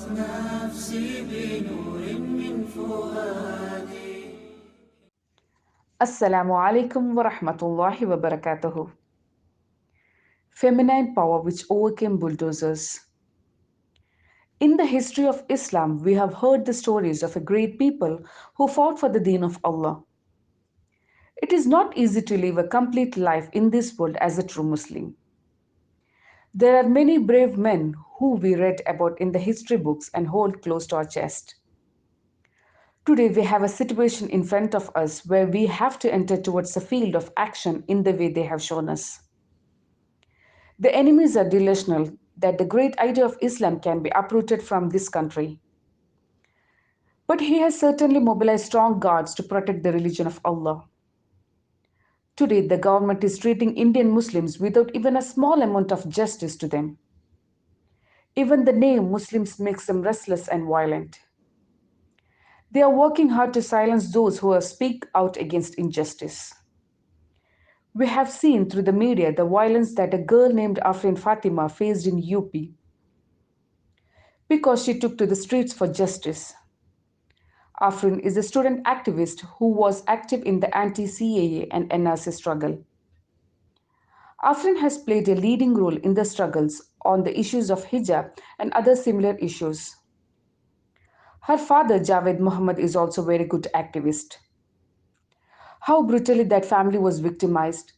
نفسي بنور من فؤادي. Assalamu alaikum wa rahmatullahi wa barakatuhu. Feminine power which overcame bulldozers. In the history of Islam, we have heard the stories of a great people who fought for the deen of Allah. It is not easy to live a complete life in this world as a true Muslim. There are many brave men who we read about in the history books and hold close to our chest. Today, we have a situation in front of us where we have to enter towards a field of action in the way they have shown us. The enemies are delusional that the great idea of Islam can be uprooted from this country. But he has certainly mobilized strong guards to protect the religion of Allah. Today, the government is treating Indian Muslims without even a small amount of justice to them. Even the name Muslims makes them restless and violent. They are working hard to silence those who speak out against injustice. We have seen through the media the violence that a girl named Afrin Fatima faced in UP because she took to the streets for justice. Afrin is a student activist who was active in the anti CAA and NRC struggle. Afrin has played a leading role in the struggles on the issues of hijab and other similar issues. Her father, Javed Muhammad, is also a very good activist. How brutally that family was victimized.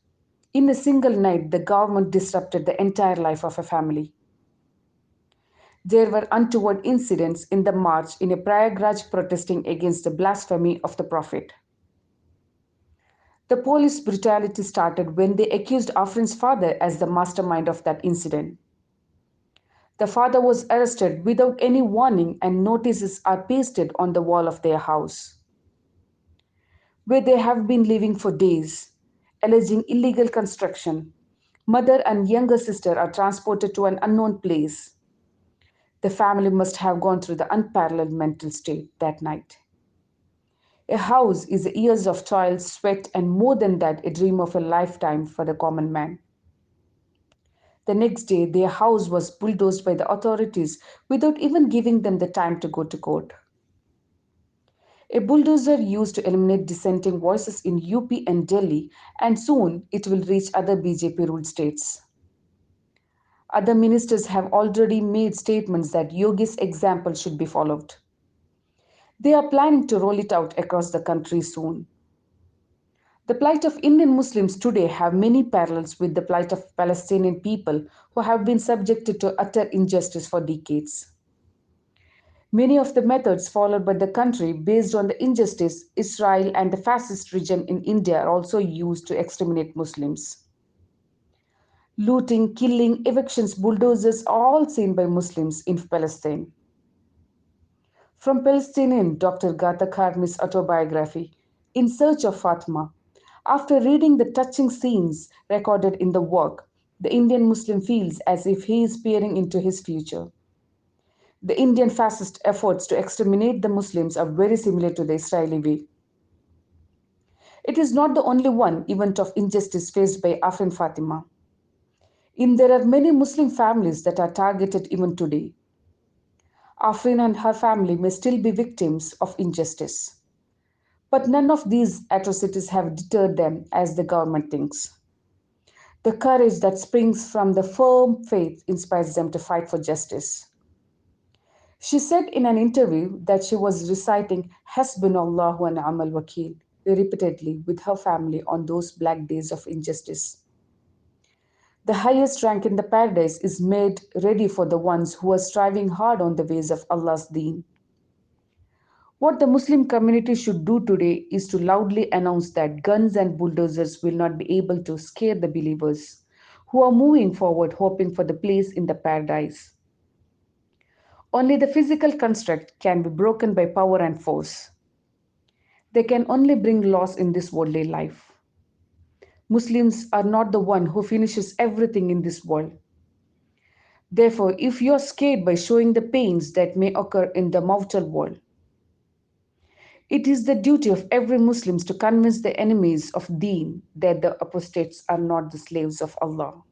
In a single night, the government disrupted the entire life of a family. There were untoward incidents in the march in a Prayagraj protesting against the blasphemy of the Prophet. The police brutality started when they accused Afrin's father as the mastermind of that incident. The father was arrested without any warning and notices are pasted on the wall of their house, where they have been living for days, alleging illegal construction. Mother and younger sister are transported to an unknown place. The family must have gone through the unparalleled mental state that night. A house is years of toil, sweat, and more than that, a dream of a lifetime for the common man. The next day, their house was bulldozed by the authorities without even giving them the time to go to court. A bulldozer used to eliminate dissenting voices in UP and Delhi, and soon it will reach other BJP ruled states. Other ministers have already made statements that Yogi's example should be followed. They are planning to roll it out across the country soon. The plight of Indian Muslims today have many parallels with the plight of Palestinian people who have been subjected to utter injustice for decades. Many of the methods followed by the country based on the injustice Israel and the fascist regime in India are also used to exterminate Muslims. Looting, killing, evictions, bulldozers are all seen by Muslims in Palestine. From Palestinian Dr. Gata Kharmi's autobiography, In Search of Fatima, after reading the touching scenes recorded in the work, the Indian Muslim feels as if he is peering into his future. The Indian fascist efforts to exterminate the Muslims are very similar to the Israeli way. It is not the only one event of injustice faced by Afrin Fatima. There are many Muslim families that are targeted even today. Afrin and her family may still be victims of injustice. But none of these atrocities have deterred them as the government thinks. The courage that springs from the firm faith inspires them to fight for justice. She said in an interview that she was reciting Hasbunallahu wa ni'mal wakil repeatedly with her family on those black days of injustice. The highest rank in the paradise is made ready for the ones who are striving hard on the ways of Allah's deen. What the Muslim community should do today is to loudly announce that guns and bulldozers will not be able to scare the believers who are moving forward hoping for the place in the paradise. Only the physical construct can be broken by power and force. They can only bring loss in this worldly life. Muslims are not the one who finishes everything in this world. Therefore, if you are scared by showing the pains that may occur in the mortal world, it is the duty of every Muslim to convince the enemies of Deen that the apostates are not the slaves of Allah.